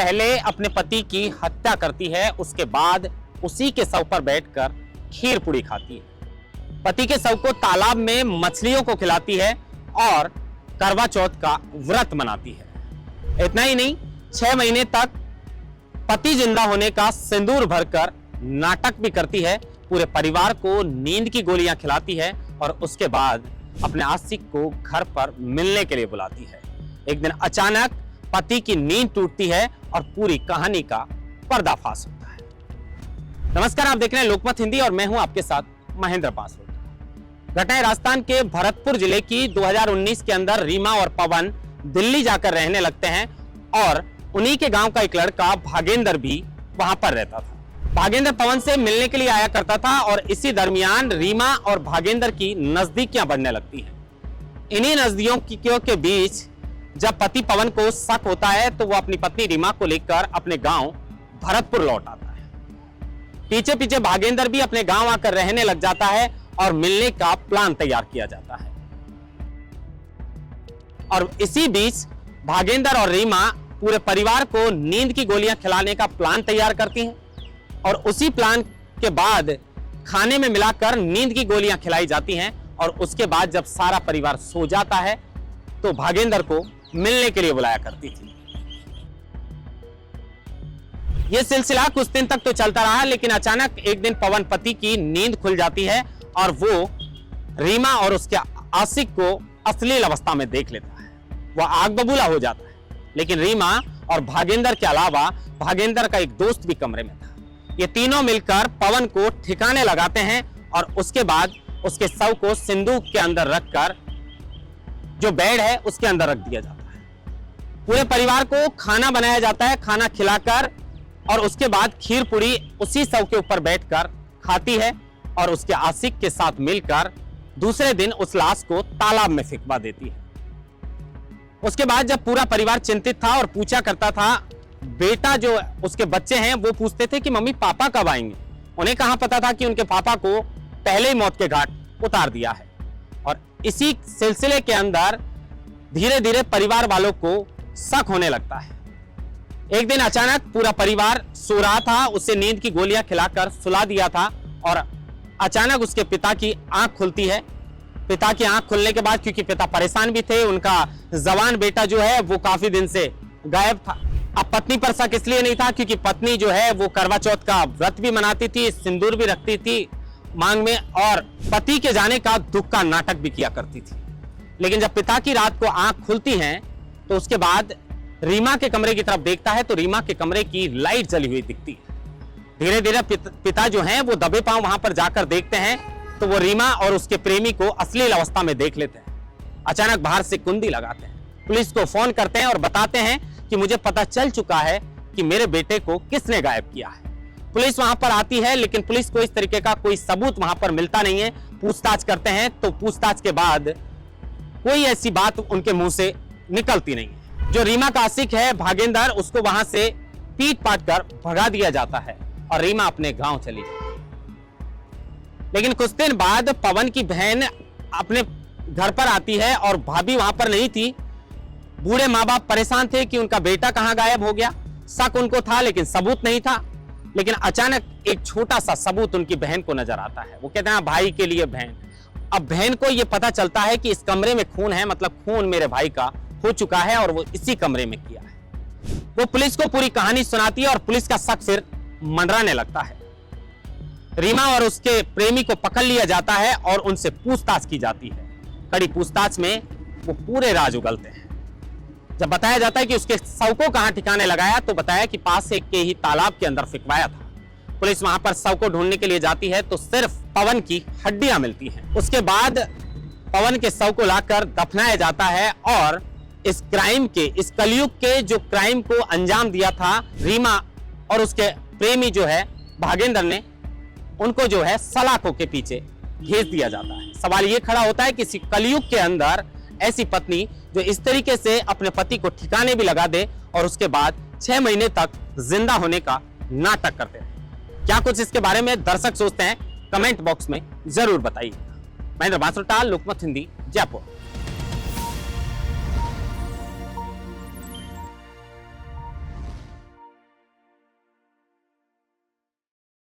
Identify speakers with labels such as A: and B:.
A: पहले अपने पति की हत्या करती है, उसके बाद उसी के शव पर बैठकर खीर पूड़ी खाती है। पति के शव को तालाब में मछलियों को खिलाती है और करवा चौथ का व्रत मनाती है। इतना ही नहीं, 6 महीने तक पति जिंदा होने का सिंदूर भरकर नाटक भी करती है, पूरे परिवार को नींद की गोलियां खिलाती है और उसके बाद अपने आशिक को घर पर मिलने के लिए बुलाती है। एक दिन अचानक पति की नींद टूटती है और पूरी कहानी का पर्दाफाश होता है। नमस्कार, आप देख रहे हैं लोकमत हिंदी और मैं हूं आपके साथ महेंद्र पासवान। घटना राजस्थान के भरतपुर जिले की 2019 के अंदर रीमा और पवन दिल्ली जाकर रहने लगते हैं और उन्हीं के गांव का एक लड़का भागेंद्र भी वहां पर रहता था। भागेंद्र पवन से मिलने के लिए आया करता था और इसी दरमियान रीमा और भागेंद्र की नजदीकियां बढ़ने लगती हैं। इन्हीं नजदीकियों के बीच जब पति पवन को शक होता है तो वो अपनी पत्नी रीमा को लेकर अपने गांव भरतपुर लौट आता है। पीछे पीछे भागेंद्र भी अपने गांव आकर रहने लग जाता है और मिलने का प्लान तैयार किया जाता है। और इसी बीच भागेंद्र और रीमा पूरे परिवार को नींद की गोलियां खिलाने का प्लान तैयार करती हैं और उसी प्लान के बाद खाने में मिलाकर नींद की गोलियां खिलाई जाती हैं और उसके बाद जब सारा परिवार सो जाता है तो भागेंद्र को मिलने के लिए बुलाया करती थी। यह सिलसिला कुछ दिन तक तो चलता रहा, लेकिन अचानक एक दिन पवन पति की नींद खुल जाती है और वो रीमा और उसके आशिक को अश्लील अवस्था में देख लेता है। वह आग बबूला हो जाता है, लेकिन रीमा और भागेंद्र के अलावा भागेंद्र का एक दोस्त भी कमरे में था। ये तीनों मिलकर पवन को ठिकाने लगाते हैं और उसके बाद उसके शव को सिंदूक के अंदर रखकर जो बेड है उसके अंदर रख दिया जाता है। पूरे परिवार को खाना बनाया जाता है, खाना खिलाकर, और उसके बाद खीर पूड़ी उसी शव के ऊपर बैठकर खाती है और उसके आशिक के साथ मिलकर दूसरे दिन उस लाश को तालाब में फेंकवा देती है। उसके बाद जब पूरा परिवार चिंतित था और पूछा करता था, बेटा जो उसके बच्चे हैं वो पूछते थे कि मम्मी पापा कब आएंगे। उन्हें कहां पता था कि उनके पापा को पहले ही मौत के घाट उतार दिया है। और इसी सिलसिले के अंदर धीरे धीरे परिवार वालों को शक होने लगता है। एक दिन अचानक पूरा परिवार सो रहा था, उसे नींद की गोलियां खिलाकर सुला दिया था और अचानक उसके पिता की आंख खुलती है। पिता की आंख खुलने के बाद, क्योंकि पिता परेशान भी थे, उनका जवान बेटा जो है वो काफी दिन से गायब था। अब पत्नी पर शक इसलिए नहीं था क्योंकि पत्नी जो है वो करवा चौथ का व्रत भी मनाती थी, सिंदूर भी रखती थी मांग में और पति के जाने का दुख का नाटक भी किया करती थी। लेकिन जब पिता की रात को आंख खुलती है तो उसके बाद रीमा के कमरे की तरफ देखता है तो रीमा के कमरे की लाइट जली हुई दिखती है। धीरे धीरे पिता जो है वो दबे पांव वहां पर जाकर देखते हैं तो वो रीमा और उसके प्रेमी को अश्लील अवस्था में देख लेते हैं। अचानक बाहर से कुंडी लगाते हैं, पुलिस को फोन करते हैं और बताते हैं कि मुझे पता चल चुका है कि मेरे बेटे को किसने गायब किया है। पुलिस वहां पर आती है, लेकिन पुलिस को इस तरीके का कोई सबूत वहां पर मिलता नहीं है। पूछताछ करते हैं तो पूछताछ के बाद कोई ऐसी बात उनके मुंह से निकलती नहीं है। जो रीमा का आशिक है भागेंद्र, उसको वहां से पीट पाट कर भगा दिया जाता है और रीमा अपने गांव चली जाती है। लेकिन कुछ दिन बाद पवन की बहन अपने घर पर आती है और भाभी वहां पर नहीं थी। बूढ़े माँ बाप परेशान थे कि उनका बेटा कहां गायब हो गया। शक उनको था लेकिन सबूत नहीं था। लेकिन अचानक एक छोटा सा सबूत उनकी बहन को नजर आता है। वो कहते हैं भाई के लिए बहन। अब बहन को यह पता चलता है कि इस कमरे में खून है, मतलब खून मेरे भाई का हो चुका है और वो इसी कमरे में किया है। वो पुलिस को पूरी कहानी सुनाती है और पुलिस का शक फिर मंडराने लगता है। रीमा और उसके प्रेमी को पकड़ लिया जाता है और उनसे पूछताछ की जाती है। कड़ी पूछताछ में वो पूरे राज उगलते हैं। जब बताया जाता है कि उसके शव को कहां ठिकाने लगाया तो बताया कि पास के ही तालाब के अंदर फेंकवाया था। पुलिस वहां पर शव को ढूंढने के लिए जाती है तो सिर्फ पवन की हड्डियां मिलती हैं। उसके बाद पवन के शव को लाकर दफनाया जाता है और इस क्राइम के, इस कलयुग के जो क्राइम को अंजाम दिया था रीमा और उसके प्रेमी जो है भागेंद्र ने, उनको जो है सलाखों के पीछे भेज दिया जाता है। सवाल यह खड़ा होता है कि कलयुग के अंदर ऐसी पत्नी जो इस तरीके से अपने पति को ठिकाने भी लगा दे और उसके बाद 6 महीने तक जिंदा होने का नाटक करते रहे। क्या कुछ इसके बारे में दर्शक सोचते हैं, कमेंट बॉक्स में जरूर बताइए। महेंद्र बांसुरटाल, लोकमत हिंदी, जयपुर।